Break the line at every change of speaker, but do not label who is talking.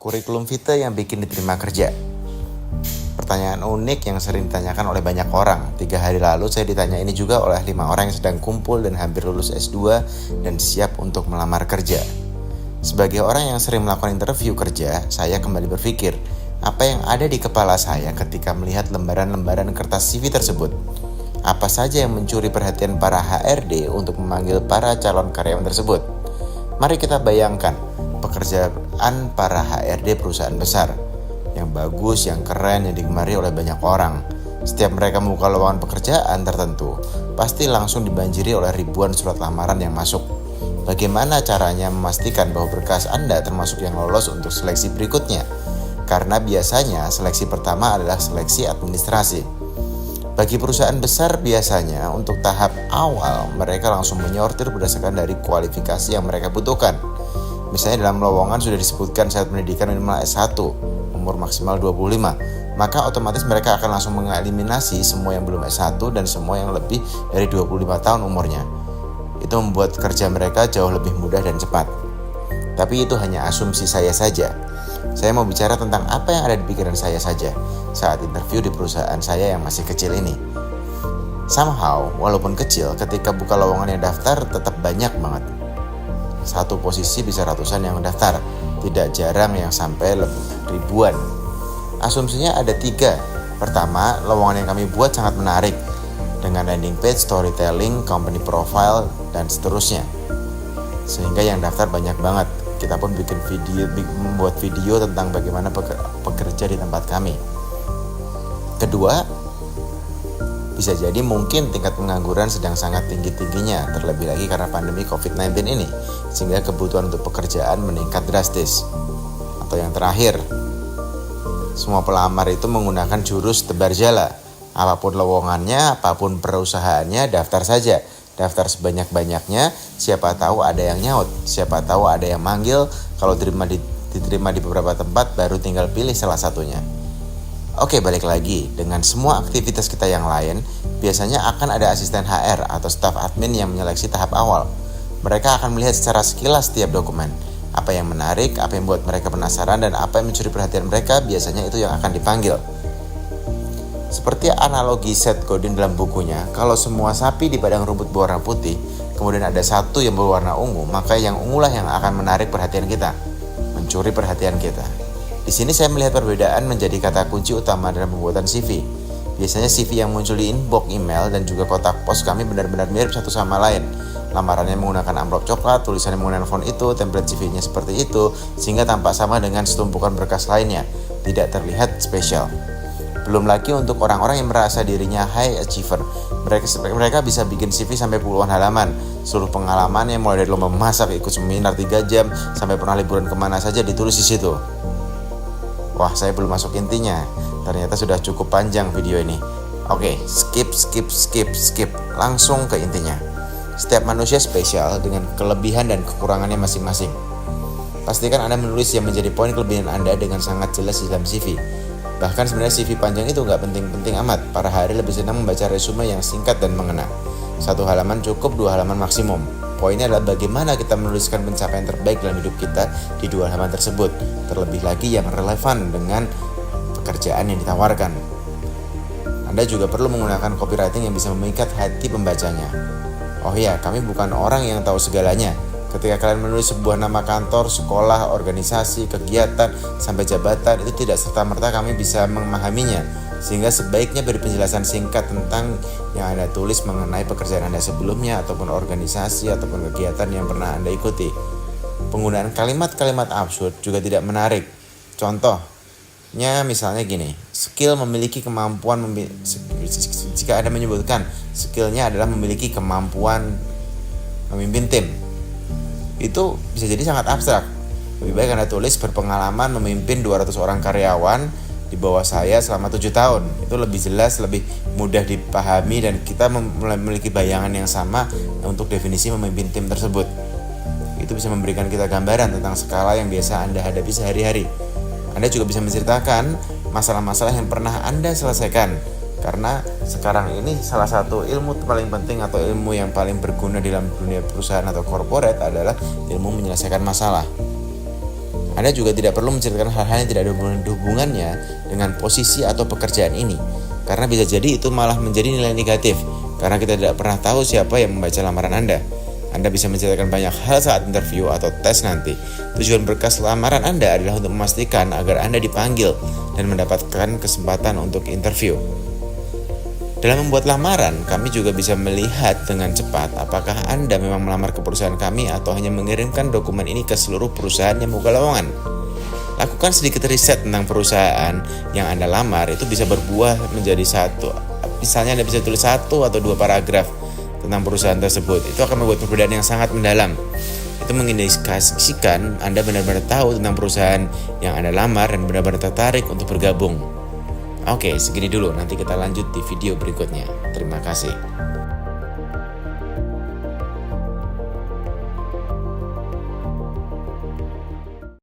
Kurikulum vitae yang bikin diterima kerja. Pertanyaan unik yang sering ditanyakan oleh banyak orang. 3 hari lalu saya ditanya ini juga oleh 5 orang yang sedang kumpul dan hampir lulus S2 dan siap untuk melamar kerja. Sebagai orang yang sering melakukan interview kerja, saya kembali berpikir, apa yang ada di kepala saya ketika melihat lembaran-lembaran kertas CV tersebut? Apa saja yang mencuri perhatian para HRD untuk memanggil para calon karyawan tersebut? Mari kita bayangkan pekerjaan para HRD perusahaan besar yang bagus, yang keren, yang digemari oleh banyak orang. Setiap mereka membuka lowongan pekerjaan tertentu, pasti langsung dibanjiri oleh ribuan surat lamaran yang masuk. Bagaimana caranya memastikan bahwa berkas Anda termasuk yang lolos untuk seleksi berikutnya? Karena biasanya seleksi pertama adalah seleksi administrasi. Bagi perusahaan besar biasanya untuk tahap awal mereka langsung menyortir berdasarkan dari kualifikasi yang mereka butuhkan. Misalnya dalam lowongan sudah disebutkan syarat pendidikan minimal S1, umur maksimal 25, maka otomatis mereka akan langsung mengeliminasi semua yang belum S1 dan semua yang lebih dari 25 tahun umurnya. Itu membuat kerja mereka jauh lebih mudah dan cepat. Tapi itu hanya asumsi saya saja. Saya mau bicara tentang apa yang ada di pikiran saya saja saat interview di perusahaan saya yang masih kecil ini. Somehow, walaupun kecil, ketika buka lowongan yang daftar tetap banyak banget. Satu posisi bisa ratusan yang mendaftar, tidak jarang yang sampai ribuan. Asumsinya ada 3. Pertama, lowongan yang kami buat sangat menarik dengan landing page, storytelling, company profile, dan seterusnya. Sehingga yang daftar banyak banget. Kita pun membuat video tentang bagaimana pekerja di tempat kami. Kedua, bisa jadi mungkin tingkat pengangguran sedang sangat tinggi-tingginya, terlebih lagi karena pandemi COVID-19 ini, sehingga kebutuhan untuk pekerjaan meningkat drastis. Atau yang terakhir, semua pelamar itu menggunakan jurus tebar jala. Apapun lowongannya, apapun perusahaannya, daftar saja. Daftar sebanyak-banyaknya, siapa tahu ada yang nyaut, siapa tahu ada yang manggil. Kalau diterima di beberapa tempat, baru tinggal pilih salah satunya. Oke, balik lagi. Dengan semua aktivitas kita yang lain, biasanya akan ada asisten HR atau staf admin yang menyeleksi tahap awal. Mereka akan melihat secara sekilas setiap dokumen. Apa yang menarik, apa yang membuat mereka penasaran, dan apa yang mencuri perhatian mereka, biasanya itu yang akan dipanggil. Seperti analogi Seth Godin dalam bukunya, kalau semua sapi di padang rumput berwarna putih, kemudian ada satu yang berwarna ungu, maka yang ungulah yang akan menarik perhatian kita, mencuri perhatian kita. Di sini saya melihat perbedaan menjadi kata kunci utama dalam pembuatan CV. Biasanya CV yang muncul di inbox email dan juga kotak pos kami benar-benar mirip satu sama lain. Lamarannya menggunakan amplop coklat, tulisannya menggunakan font itu, template CV-nya seperti itu, sehingga tampak sama dengan setumpukan berkas lainnya, tidak terlihat spesial. Belum lagi untuk orang-orang yang merasa dirinya high achiever, mereka bisa bikin CV sampai puluhan halaman. Seluruh pengalamannya mulai dari lomba memasak, ikut seminar 3 jam, sampai pernah liburan kemana saja ditulis di situ. Wah, saya belum masuk intinya. Ternyata sudah cukup panjang video ini. Oke, skip. Langsung ke intinya. Setiap manusia spesial dengan kelebihan dan kekurangannya masing-masing. Pastikan Anda menulis yang menjadi poin kelebihan Anda dengan sangat jelas di dalam CV. Bahkan sebenarnya CV panjang itu gak penting-penting amat. Para hari lebih senang membaca resume yang singkat dan mengena. 1 halaman cukup, 2 halaman maksimum. Poinnya adalah bagaimana kita menuliskan pencapaian terbaik dalam hidup kita di 2 halaman tersebut. Terlebih lagi yang relevan dengan pekerjaan yang ditawarkan. Anda juga perlu menggunakan copywriting yang bisa memikat hati pembacanya. Oh iya, kami bukan orang yang tahu segalanya. Ketika kalian menulis sebuah nama kantor, sekolah, organisasi, kegiatan, sampai jabatan, itu tidak serta-merta kami bisa memahaminya. Sehingga sebaiknya beri penjelasan singkat tentang yang Anda tulis mengenai pekerjaan Anda sebelumnya, ataupun organisasi, ataupun kegiatan yang pernah Anda ikuti. Penggunaan kalimat-kalimat absurd juga tidak menarik. Contohnya misalnya gini, skill memiliki kemampuan jika Anda menyebutkan skillnya adalah memiliki kemampuan memimpin tim, itu bisa jadi sangat abstrak. Lebih baik Anda tulis berpengalaman memimpin 200 orang karyawan di bawah saya selama 7 tahun. Itu lebih jelas, lebih mudah dipahami, dan kita memiliki bayangan yang sama untuk definisi memimpin tim tersebut. Itu bisa memberikan kita gambaran tentang skala yang biasa Anda hadapi sehari-hari. Anda juga bisa menceritakan masalah-masalah yang pernah Anda selesaikan, karena sekarang ini salah satu ilmu paling penting atau ilmu yang paling berguna dalam dunia perusahaan atau corporate adalah ilmu menyelesaikan masalah. Anda juga tidak perlu menceritakan hal-hal yang tidak ada hubungannya dengan posisi atau pekerjaan ini, karena bisa jadi itu malah menjadi nilai negatif, karena kita tidak pernah tahu siapa yang membaca lamaran Anda. Anda bisa menceritakan banyak hal saat interview atau tes nanti. Tujuan berkas lamaran Anda adalah untuk memastikan agar Anda dipanggil dan mendapatkan kesempatan untuk interview. Dalam membuat lamaran, kami juga bisa melihat dengan cepat apakah Anda memang melamar ke perusahaan kami atau hanya mengirimkan dokumen ini ke seluruh perusahaan yang membuka lowongan. Lakukan sedikit riset tentang perusahaan yang Anda lamar, itu bisa berbuah menjadi satu. Misalnya Anda bisa tulis 1 atau 2 paragraf tentang perusahaan tersebut. Itu akan membuat perbedaan yang sangat mendalam. Itu mengindikasikan Anda benar-benar tahu tentang perusahaan yang Anda lamar dan benar-benar tertarik untuk bergabung. Oke, segini dulu. Nanti kita lanjut di video berikutnya. Terima kasih.